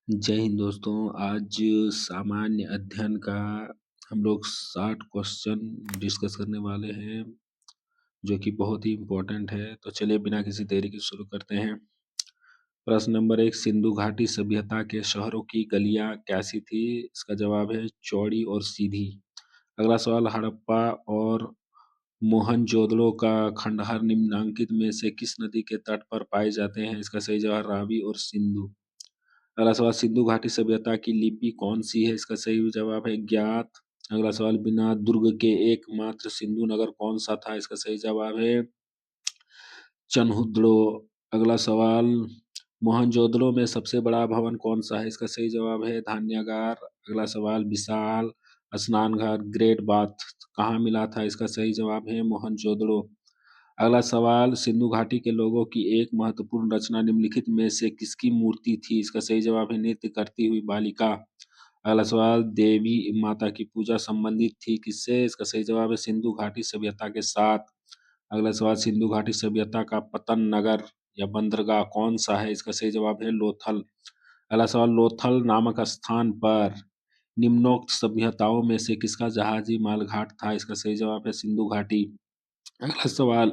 जय हिंद दोस्तों। आज सामान्य अध्ययन का हम लोग 60 क्वेश्चन डिस्कस करने वाले हैं जो कि बहुत ही इम्पोर्टेंट है। तो चलिए बिना किसी देरी के शुरू करते हैं। प्रश्न नंबर 1, सिंधु घाटी सभ्यता के शहरों की गलियां कैसी थी? इसका जवाब है चौड़ी और सीधी। अगला सवाल, हड़प्पा और मोहनजोदड़ो का खंडहर निम्नलिखित में से किस नदी के तट पर पाए जाते हैं? इसका सही जवाब रावी और सिंधु। अगला सवाल, सिंधु घाटी सभ्यता की लिपि कौन सी है? इसका सही जवाब है ज्ञात। अगला सवाल, बिना दुर्ग के एकमात्र सिंधु नगर कौन सा था? इसका सही जवाब है चन्हुद्रो। अगला सवाल, मोहनजोदड़ो में सबसे बड़ा भवन कौन सा है? इसका सही जवाब है धान्यागार। अगला सवाल, विशाल स्नानघर ग्रेट बाथ कहाँ मिला था? इसका सही जवाब है मोहनजोदड़ो। अगला सवाल, सिंधु घाटी के लोगों की एक महत्वपूर्ण रचना निम्नलिखित में से किसकी मूर्ति थी? इसका सही जवाब है नृत्य करती हुई बालिका। अगला सवाल, देवी माता की पूजा संबंधित थी किससे? इसका सही जवाब है सिंधु घाटी सभ्यता के साथ। अगला सवाल, सिंधु घाटी सभ्यता का पतन नगर या बंदरगाह कौन सा है? इसका सही जवाब है लोथल। अगला सवाल, लोथल नामक स्थान पर निम्नोक्त सभ्यताओं में से किसका जहाजी मालघाट था? इसका सही जवाब है सिंधु घाटी। अगला सवाल,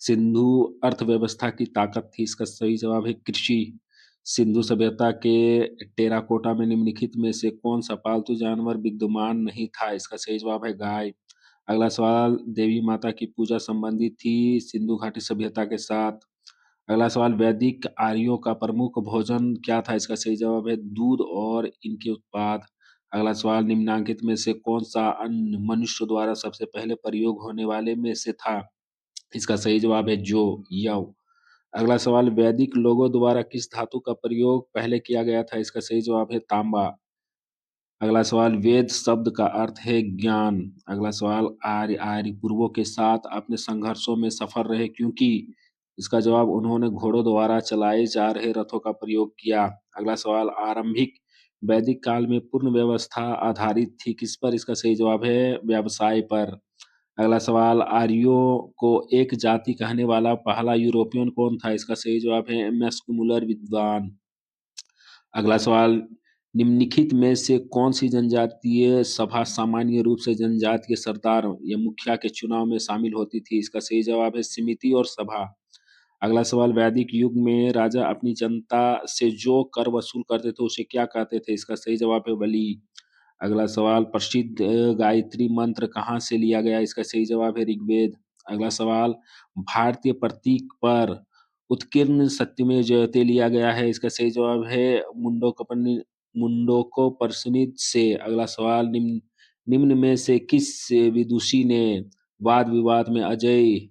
सिंधु अर्थव्यवस्था की ताकत थी? इसका सही जवाब है कृषि। सिंधु सभ्यता के टेराकोटा में निम्नलिखित में से कौन सा पालतू जानवर विद्यमान नहीं था? इसका सही जवाब है गाय। अगला सवाल, देवी माता की पूजा संबंधित थी सिंधु घाटी सभ्यता के साथ। अगला सवाल, वैदिक आर्यों का प्रमुख भोजन क्या था? इसका सही जवाब है दूध और इनके उत्पाद। अगला सवाल, निम्नलिखित में से कौन सा अन्न मनुष्य द्वारा सबसे पहले प्रयोग होने वाले में से था? इसका सही जवाब है यव। अगला सवाल, वैदिक लोगों द्वारा किस धातु का प्रयोग पहले किया गया था? इसका सही जवाब है तांबा। अगला सवाल, वेद शब्द का अर्थ है ज्ञान। अगला सवाल, आर्य पूर्वों के साथ अपने संघर्षों में सफल रहे क्योंकि? इसका जवाब, उन्होंने घोड़ों द्वारा चलाए जा रहे रथों का प्रयोग किया। अगला सवाल, आरंभिक वैदिक काल में पूर्ण व्यवस्था आधारित थी किस पर? इसका सही जवाब है व्यवसाय पर। अगला सवाल, आर्यों को एक जाति कहने वाला पहला यूरोपियन कौन था? इसका सही जवाब है मैक्समुलर विद्वान। अगला सवाल, निम्नलिखित में से कौन सी जनजातीय सभा सामान्य रूप से जनजातीय सरदार या मुखिया के चुनाव में शामिल होती थी? इसका सही जवाब है समिति और सभा। अगला सवाल, वैदिक युग में राजा अपनी जनता से जो कर वसूल करते थे उसे क्या कहते थे? इसका सही जवाब है बलि। अगला सवाल, प्रसिद्ध गायत्री मंत्र कहाँ से लिया गया? इसका सही जवाब है ऋग्वेद। अगला सवाल, भारतीय प्रतीक पर उत्कीर्ण सत्यमेव जयते लिया गया है। इसका सही जवाब है मुंडकोपनिषद से। अगला सवाल, निम्न निम्न में से किस विदुषी ने वाद विवाद में अजय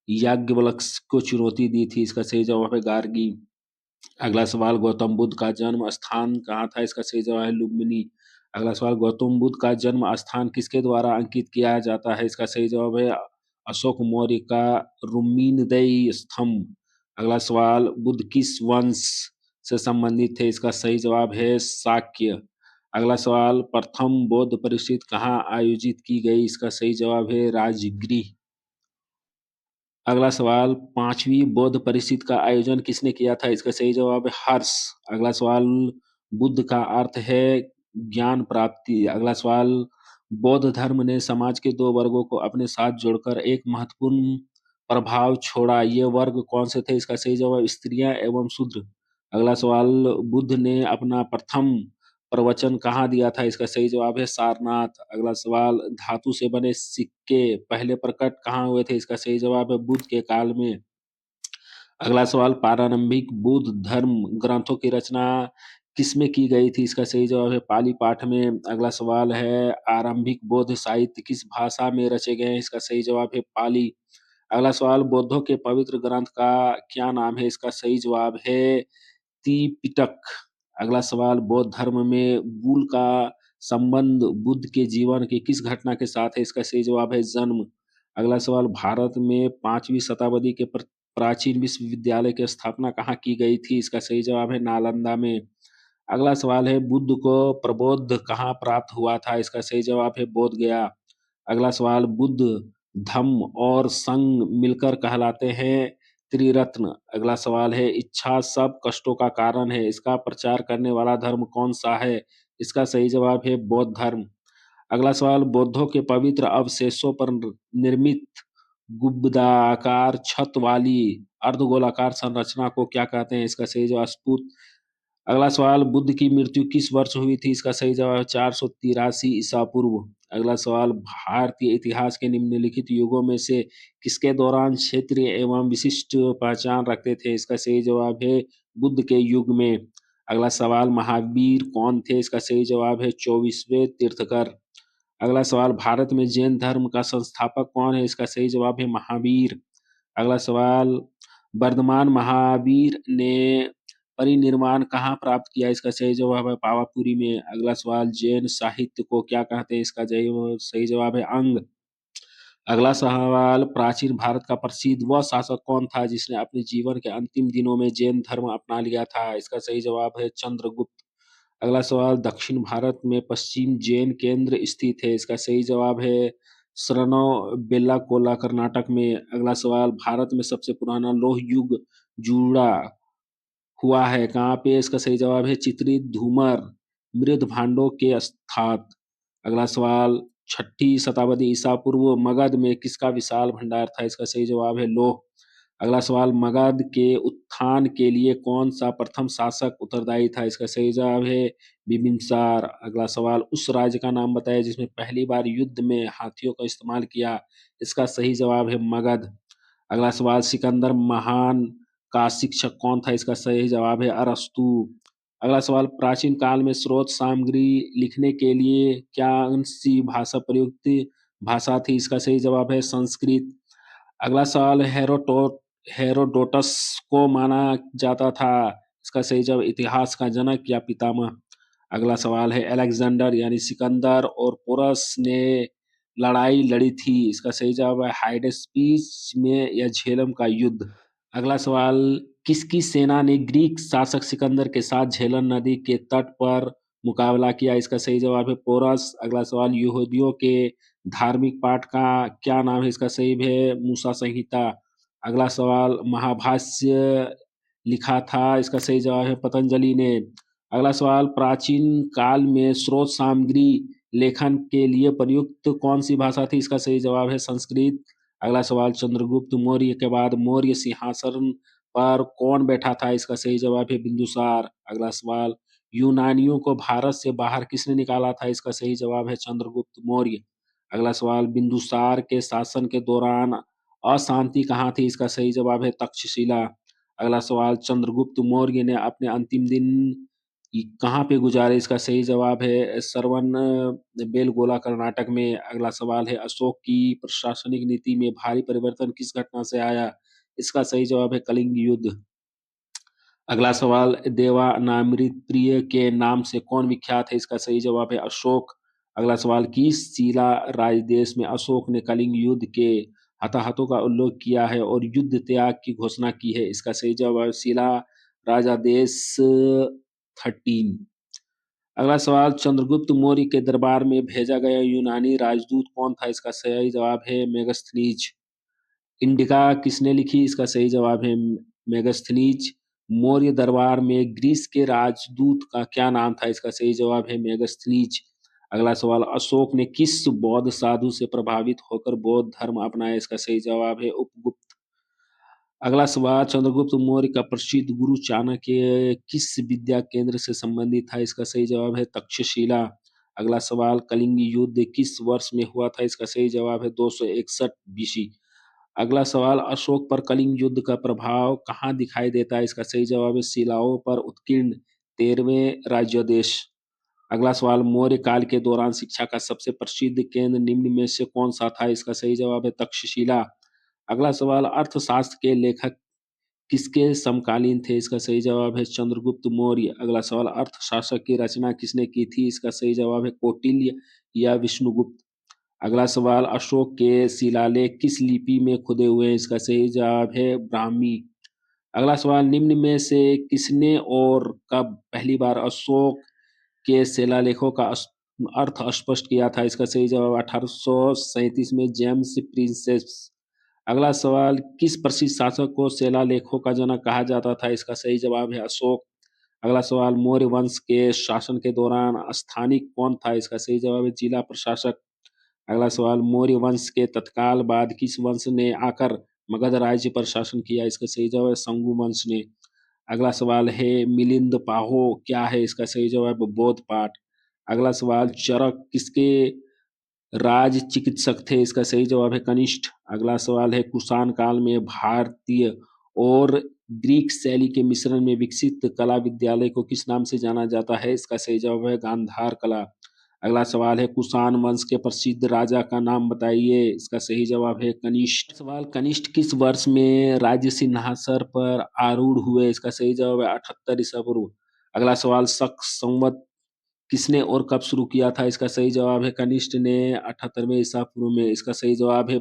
याज्ञवल्क्य को चुनौती दी थी? इसका सही जवाब है गार्गी। अगला सवाल, गौतम बुद्ध का जन्म स्थान कहाँ था? इसका सही जवाब है लुम्बिनी। अगला सवाल, गौतम बुद्ध का जन्म स्थान किसके द्वारा अंकित किया जाता है? इसका सही जवाब है अशोक मौर्य का रुम्मीनदई स्तंभ। अगला सवाल, बुद्ध किस वंश से संबंधित थे? इसका सही जवाब है शाक्य। अगला सवाल, प्रथम बौद्ध परिषद कहाँ आयोजित की गई? इसका सही जवाब है राजगृह। अगला सवाल, 5वीं बौद्ध परिषद का आयोजन किसने किया था? इसका सही जवाब है हर्ष। अगला सवाल, बुद्ध का अर्थ है ज्ञान प्राप्ति। अगला सवाल, बौद्ध धर्म ने समाज के 2 वर्गों को अपने साथ जोड़कर एक महत्वपूर्ण प्रभाव छोड़ा। ये वर्ग कौन से थे? इसका सही जवाब स्त्रियां एवं शूद्र। अगला सवाल, बुद्ध ने अपना प्रथम प्रवचन कहाँ दिया था? इसका सही जवाब है सारनाथ। अगला सवाल, धातु से बने सिक्के पहले प्रकट कहाँ हुए थे? इसका सही जवाब है बुद्ध के काल में। अगला सवाल, प्रारंभिक बौद्ध धर्म ग्रंथों की रचना किसमें की गई थी? इसका सही जवाब है पाली पाठ में। अगला सवाल है, आरंभिक बौद्ध साहित्य किस भाषा में रचे गए हैं? इसका सही जवाब है पाली। अगला सवाल, बौद्धों के पवित्र ग्रंथ का क्या नाम है? इसका सही जवाब है त्रिपिटक। अगला सवाल, बौद्ध धर्म में बुल का संबंध बुद्ध के जीवन की किस घटना के साथ है? इसका सही जवाब है जन्म। अगला सवाल, भारत में 5वीं शताब्दी के प्राचीन विश्वविद्यालय की स्थापना कहाँ की गई थी? इसका सही जवाब है नालंदा में। अगला सवाल है, बुद्ध को प्रबोध कहाँ प्राप्त हुआ था? इसका सही जवाब है बोध गया। अगला सवाल, बुद्ध धम्म और संघ मिलकर कहलाते हैं त्रिरत्न। अगला सवाल है, इच्छा सब कष्टों का कारण है, इसका प्रचार करने वाला धर्म कौन सा है? इसका सही जवाब है बौद्ध धर्म। अगला सवाल, बौद्धों के पवित्र अवशेषों पर निर्मित गुंबदाकार छत वाली अर्धगोलाकार संरचना को क्या कहते हैं? इसका सही जवाब स्तूप। अगला सवाल, बुद्ध की मृत्यु किस वर्ष हुई थी? इसका सही जवाब है 483 ईसा पूर्व। अगला सवाल, भारतीय इतिहास के निम्नलिखित युगों में से किसके दौरान क्षेत्रीय एवं विशिष्ट पहचान रखते थे? इसका सही जवाब है बुद्ध के युग में। अगला सवाल, महावीर कौन थे? इसका सही जवाब है 24वें तीर्थकर। अगला सवाल, भारत में जैन धर्म का संस्थापक कौन है? इसका सही जवाब है महावीर। अगला सवाल, वर्धमान महावीर ने परिनिर्वाण कहाँ प्राप्त किया? इसका सही जवाब है पावापुरी में। अगला सवाल, जैन साहित्य को क्या कहते हैं? इसका सही जवाब है अंग। अगला सवाल, प्राचीन भारत का प्रसिद्ध वह शासक कौन था जिसने अपने जीवन के अंतिम दिनों में जैन धर्म अपना लिया था? इसका सही जवाब है चंद्रगुप्त। अगला सवाल, दक्षिण भारत में पश्चिम जैन केंद्र स्थित है? इसका सही जवाब है श्रवणबेलागोला कर्नाटक में। अगला सवाल, भारत में सबसे पुराना लौह युग जुड़ा हुआ है कहाँ पे? इसका सही जवाब है चित्रित धूमर मृद भांडों के स्थात। अगला सवाल, छठी शताब्दी ईसा पूर्व मगध में किसका विशाल भंडार था? इसका सही जवाब है लौह। अगला सवाल, मगध के उत्थान के लिए कौन सा प्रथम शासक उत्तरदायी था? इसका सही जवाब है बिंबिसार। अगला सवाल, उस राज्य का नाम बताया जिसने पहली बार युद्ध में हाथियों का इस्तेमाल किया? इसका सही जवाब है मगध। अगला सवाल, सिकंदर महान का शिक्षक कौन था? इसका सही जवाब है अरस्तु। अगला सवाल, प्राचीन काल में स्रोत सामग्री लिखने के लिए कौन सी भाषा प्रयुक्त भाषा थी? इसका सही जवाब है संस्कृत। अगला सवाल, हेरोडोटस को माना जाता था, इसका सही जवाब इतिहास का जनक या पितामह। अगला सवाल है, अलेक्जेंडर यानी सिकंदर और पोरस ने लड़ाई लड़ी थी, इसका सही जवाब है हाइडेस्पीस में या झेलम का युद्ध। अगला सवाल, किसकी सेना ने ग्रीक शासक सिकंदर के साथ झेलम नदी के तट पर मुकाबला किया? इसका सही जवाब है पोरस। अगला सवाल, यहूदियों के धार्मिक पाठ का क्या नाम है? इसका सही है मूसा संहिता। अगला सवाल, महाभाष्य लिखा था, इसका सही जवाब है पतंजलि ने। अगला सवाल, प्राचीन काल में स्रोत सामग्री लेखन के लिए प्रयुक्त कौन सी भाषा थी? इसका सही जवाब है संस्कृत। अगला सवाल, चंद्रगुप्त मौर्य के बाद मौर्य सिंहासन पर कौन बैठा था? इसका सही जवाब है बिंदुसार। अगला सवाल, यूनानियों को भारत से बाहर किसने निकाला था? इसका सही जवाब है चंद्रगुप्त मौर्य। अगला सवाल, बिंदुसार के शासन के दौरान अशांति कहाँ थी? इसका सही जवाब है तक्षशिला। अगला सवाल, चंद्रगुप्त मौर्य ने अपने अंतिम दिन कहाँ पे गुजारे? इसका सही जवाब है श्रवण बेलगोला कर्नाटक में। अगला सवाल है, अशोक की प्रशासनिक नीति में भारी परिवर्तन किस घटना से आया? इसका सही जवाब है कलिंग युद्ध। अगला सवाल, देवानामृत प्रिय के नाम से कौन विख्यात है? इसका सही जवाब है अशोक। अगला सवाल, किस शिला राजदेश में अशोक ने कलिंग युद्ध के हताहतों का उल्लेख किया है और युद्ध त्याग की घोषणा की है? इसका सही जवाब है शिला राजादेश 13। अगला सवाल, चंद्रगुप्त मौर्य के दरबार में भेजा गया यूनानी राजदूत कौन था? इसका सही जवाब है मेगस्थनीज। इंडिका किसने लिखी? इसका सही जवाब है मेगस्थनीज। मौर्य दरबार में ग्रीस के राजदूत का क्या नाम था? इसका सही जवाब है मेगस्थनीज। अगला सवाल, अशोक ने किस बौद्ध साधु से प्रभावित होकर बौद्ध धर्म अपनाया? इसका सही जवाब है उपगुप्त। अगला सवाल, चंद्रगुप्त मौर्य का प्रसिद्ध गुरु चाणक्य किस विद्या केंद्र से संबंधित था? इसका सही जवाब है तक्षशिला। अगला सवाल, कलिंग युद्ध किस वर्ष में हुआ था? इसका सही जवाब है 261 बीसी। अगला सवाल, अशोक पर कलिंग युद्ध का प्रभाव कहाँ दिखाई देता है? इसका सही जवाब है शिलाओं पर उत्कीर्ण 13वें राज्यादेश। अगला सवाल, मौर्य काल के दौरान शिक्षा का सबसे प्रसिद्ध केंद्र निम्न में से कौन सा था? इसका सही जवाब है तक्षशिला। अगला सवाल, अर्थशास्त्र के लेखक किसके समकालीन थे? इसका सही जवाब है चंद्रगुप्त मौर्य। अगला सवाल, अर्थशास्त्र की रचना किसने की थी? इसका सही जवाब है कौटिल्य या विष्णुगुप्त। अगला सवाल, अशोक के शिलालेख किस लिपि में खुदे हुए हैं? इसका सही जवाब है ब्राह्मी। अगला सवाल, निम्न में से किसने और कब पहली बार अशोक के शिलालेखों का अर्थ स्पष्ट किया था? इसका सही जवाब 1837 में जेम्स प्रिंसेप। अगला सवाल, किस प्रसिद्ध शासक को शिलालेखों का जनक कहा जाता था? इसका सही जवाब है अशोक। अगला सवाल, मौर्य वंश के शासन के दौरान स्थानिक कौन था? इसका सही जवाब है जिला प्रशासक। अगला सवाल, मौर्य वंश के तत्काल बाद किस वंश ने आकर मगध राज्य पर शासन किया? इसका सही जवाब है शंगु वंश ने। अगला सवाल है, मिलिंद पाहो क्या है? इसका सही जवाब है बौद्ध पाठ। अगला सवाल, चरक किसके राज चिकित्सक थे? इसका सही जवाब है कनिष्ठ। अगला सवाल है, कुषाण काल में भारतीय और ग्रीक शैली के मिश्रण में विकसित कला विद्यालय को किस नाम से जाना जाता है? इसका सही जवाब है गांधार कला। अगला सवाल है, कुषाण वंश के प्रसिद्ध राजा का नाम बताइए? इसका सही जवाब है कनिष्ठ। सवाल, कनिष्ठ किस वर्ष में राज्य सिंहासन पर आरूढ़ हुए? इसका सही जवाब है 78 ईसा पूर्व। अगला सवाल, शक संवत किसने और कब शुरू किया था? इसका सही जवाब है कनिष्ठ ने 78वें ईसा पूर्व में। इसका सही जवाब है।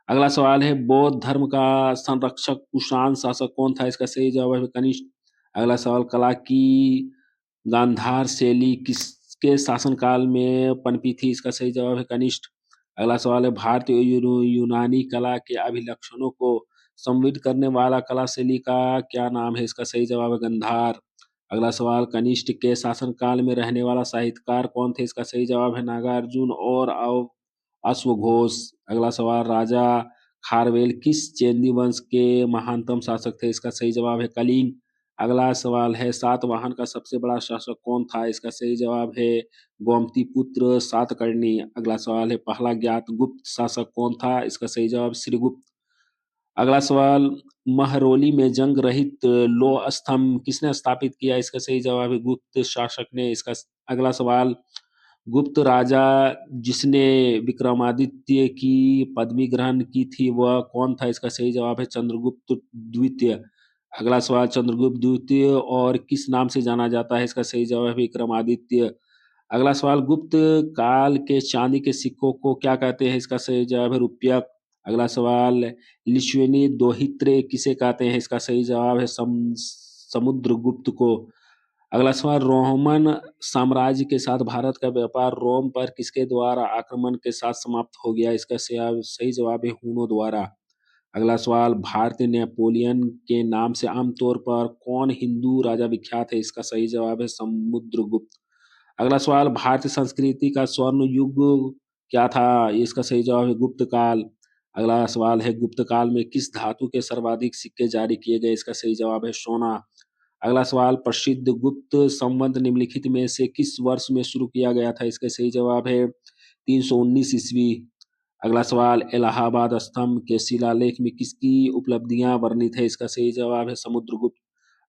अगला सवाल है, बौद्ध धर्म का संरक्षक कुषाण शासक कौन था? इसका सही जवाब है कनिष्ठ। अगला सवाल, कला की गांधार शैली किसके शासनकाल में पनपी थी? इसका सही जवाब है कनिष्ठ। अगला सवाल है, भारतीय और यूनानी कला के अभिलक्षणों को समृद्ध करने वाला कला शैली का क्या नाम है? इसका सही जवाब है गंधार। अगला सवाल, कनिष्ठ के शासनकाल में रहने वाला साहित्यकार कौन थे? इसका सही जवाब है नागार्जुन और अश्वघोष। अगला सवाल, राजा खारवेल किस चेदी वंश के महानतम शासक थे? इसका सही जवाब है कलिंग। अगला सवाल है, सातवाहन का सबसे बड़ा शासक कौन था? इसका सही जवाब है गोमती पुत्र सातकर्णी। अगला सवाल है, पहला ज्ञात गुप्त शासक कौन था? इसका सही जवाब श्रीगुप्त। अगला सवाल, महरौली में जंग रहित लौह स्तंभ किसने स्थापित किया? इसका सही जवाब है गुप्त शासक ने। इसका अगला सवाल, गुप्त राजा जिसने विक्रमादित्य की पदवी ग्रहण की थी वह कौन था? इसका सही जवाब है चंद्रगुप्त द्वितीय। अगला सवाल, चंद्रगुप्त द्वितीय और किस नाम से जाना जाता है? इसका सही जवाब है विक्रमादित्य। अगला सवाल, गुप्त काल के चांदी के सिक्कों को क्या कहते हैं? इसका सही जवाब है रुपयक। अगला सवाल, लिश्वनी दोहित्रे किसे कहते हैं? इसका सही जवाब है समुद्रगुप्त को। अगला सवाल, रोमन साम्राज्य के साथ भारत का व्यापार रोम पर किसके द्वारा आक्रमण के साथ समाप्त हो गया? इसका सही जवाब है हूनों द्वारा। अगला सवाल, भारतीय नेपोलियन के नाम से आमतौर पर कौन हिंदू राजा विख्यात है? इसका सही जवाब है समुद्रगुप्त। अगला सवाल, भारतीय संस्कृति का स्वर्ण युग क्या था? इसका सही जवाब है गुप्त काल। अगला सवाल है, गुप्त काल में किस धातु के सर्वाधिक सिक्के जारी किए गए? इसका सही जवाब है सोना। अगला सवाल, प्रसिद्ध गुप्त संवत निम्नलिखित में से किस वर्ष में शुरू किया गया था? इसका सही जवाब है 319 ईस्वी। अगला सवाल, इलाहाबाद स्तंभ के शिलालेख में किसकी उपलब्धियां वर्णित है? इसका सही जवाब है समुद्रगुप्त।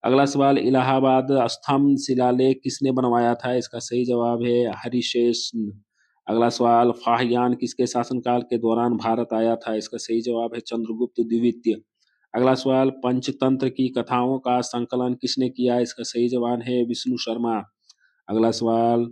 अगला सवाल, इलाहाबाद स्तंभ शिलालेख किसने बनवाया था? इसका सही जवाब है हरिशेषन। अगला सवाल, फाहियान किसके शासनकाल के दौरान भारत आया था? इसका सही जवाब है चंद्रगुप्त द्वितीय। अगला सवाल, पंचतंत्र की कथाओं का संकलन किसने किया? इसका सही जवाब है विष्णु शर्मा। अगला सवाल,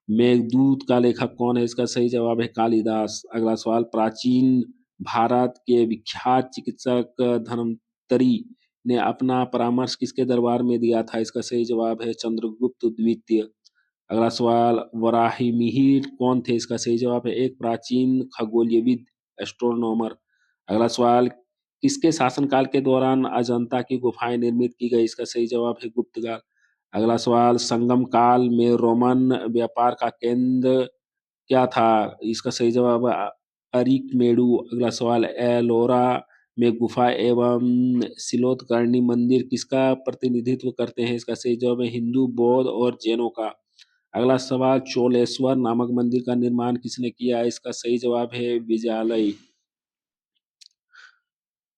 मेघदूत का लेखक कौन है? इसका सही जवाब है कालिदास। अगला सवाल, प्राचीन भारत के विख्यात चिकित्सक धन्वंतरि ने अपना परामर्श किसके दरबार में दिया था? इसका सही जवाब है चंद्रगुप्त द्वितीय। अगला सवाल, वराहमिहिर कौन थे? इसका सही जवाब है एक प्राचीन खगोलीयविद, एस्ट्रोनॉमर। अगला सवाल, किसके शासनकाल के दौरान अजंता की गुफाएं निर्मित की गई? इसका सही जवाब है गुप्त काल। अगला सवाल, संगम काल में रोमन व्यापार का केंद्र क्या था? इसका सही जवाब है अरिकमेडु। अगला सवाल, एलोरा में गुफा एवं सिलोतकर्णी मंदिर किसका प्रतिनिधित्व करते हैं? इसका सही जवाब है हिंदू, बौद्ध और जैनों का। अगला सवाल, चोलेश्वर नामक मंदिर का निर्माण किसने किया? इसका सही जवाब है विजयालय।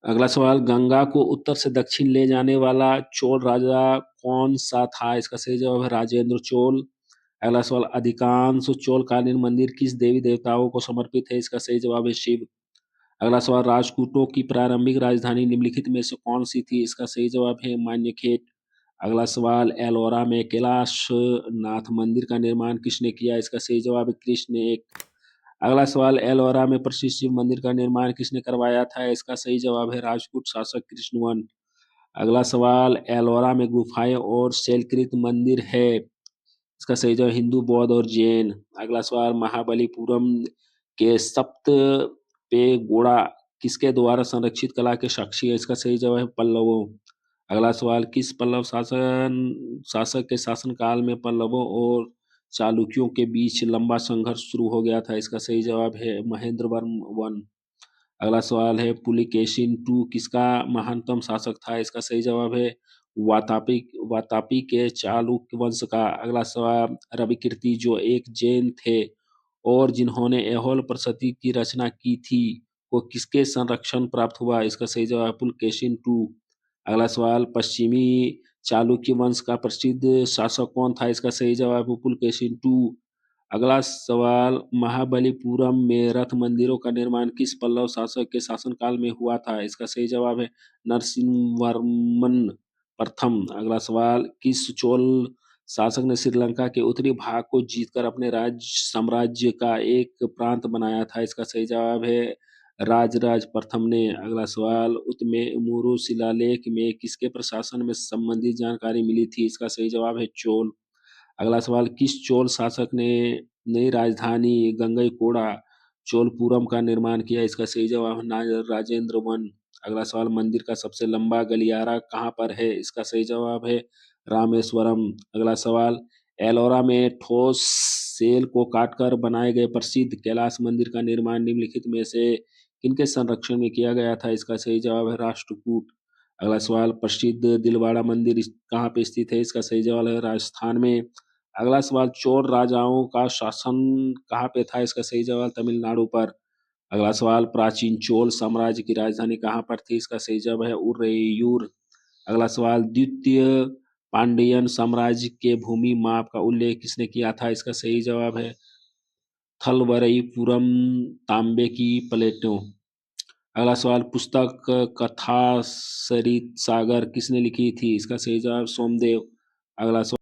अगला सवाल, गंगा को उत्तर से दक्षिण ले जाने वाला चोल राजा कौन सा था? इसका सही जवाब है राजेंद्र चोल। अगला सवाल, अधिकांश चोलकालीन मंदिर किस देवी देवताओं को समर्पित है? इसका सही जवाब है शिव। अगला सवाल, राजपूतों की प्रारंभिक राजधानी निम्नलिखित में से कौन सी थी? इसका सही जवाब है मान्यखेट। अगला सवाल, एलोरा में कैलाश नाथ मंदिर का निर्माण किसने किया? इसका सही जवाब है कृष्ण एक। अगला सवाल, एलोरा में प्रसिद्ध शिव मंदिर का निर्माण किसने करवाया था? इसका सही जवाब है राजपूत शासक कृष्णवन। अगला सवाल, एलोरा में गुफाएं और शैलकृत मंदिर है। इसका सही जवाब हिंदू, बौद्ध और जैन। अगला सवाल, महाबलीपुरम के सप्त पे गोड़ा किसके द्वारा संरक्षित कला के साक्षी है? इसका सही जवाब है पल्लवों। अगला सवाल, किस पल्लव शासक के शासनकाल में पल्लवों और चालुक्यों के बीच लंबा संघर्ष शुरू हो गया था? इसका सही जवाब है महेंद्रवर्म वन। अगला सवाल है, पुलिकेशिन टू किसका महानतम शासक था? इसका सही जवाब है वातापी वातापी के चालुक्य वंश का। अगला सवाल, रविकीर्ति जो एक जैन थे और जिन्होंने ऐहोल प्रशस्ति की रचना की थी, वो किसके संरक्षण प्राप्त हुआ? इसका सही जवाब है पुलकेशिन टू। अगला सवाल, पश्चिमी चालुक्य वंश का प्रसिद्ध शासक कौन था? इसका सही जवाब है पुलकेशिन टू। अगला सवाल, महाबलीपुरम में रथ मंदिरों का निर्माण किस पल्लव शासक के शासनकाल में हुआ था? इसका सही जवाब है नरसिंहवर्मन प्रथम। अगला सवाल, किस चोल शासक ने श्रीलंका के उत्तरी भाग को जीतकर अपने साम्राज्य का एक प्रांत बनाया था? इसका सही जवाब है राजराज प्रथम ने। अगला सवाल, उतमेउमुरु शिलालेख में किसके प्रशासन में संबंधित जानकारी मिली थी? इसका सही जवाब है चोल। अगला सवाल, किस चोल शासक ने नई राजधानी गंगईकोड़ा चोलपुरम का निर्माण किया? इसका सही जवाब है राजेंद्र वन। अगला सवाल, मंदिर का सबसे लंबा गलियारा कहाँ पर है? इसका सही जवाब है रामेश्वरम। अगला सवाल, एलोरा में ठोस सेल को काटकर बनाए गए प्रसिद्ध कैलाश मंदिर का निर्माण निम्नलिखित में से किनके संरक्षण में किया गया था? इसका सही जवाब है राष्ट्रकूट। अगला सवाल, प्रसिद्ध दिलवाड़ा मंदिर कहाँ पे स्थित है? इसका सही जवाब है राजस्थान में। अगला सवाल, चोल राजाओं का शासन कहाँ पे था? इसका सही जवाब तमिलनाडु पर। अगला सवाल, प्राचीन चोल साम्राज्य की राजधानी कहाँ पर थी? इसका सही जवाब है उरैयूर। अगला सवाल, द्वितीय पांडियन साम्राज्य के भूमि माप का उल्लेख किसने किया था? इसका सही जवाब है थलवरईपुरम तांबे की प्लेटों। अगला सवाल, पुस्तक कथा सरित सागर किसने लिखी थी? इसका सही जवाब सोमदेव। अगला सवाल,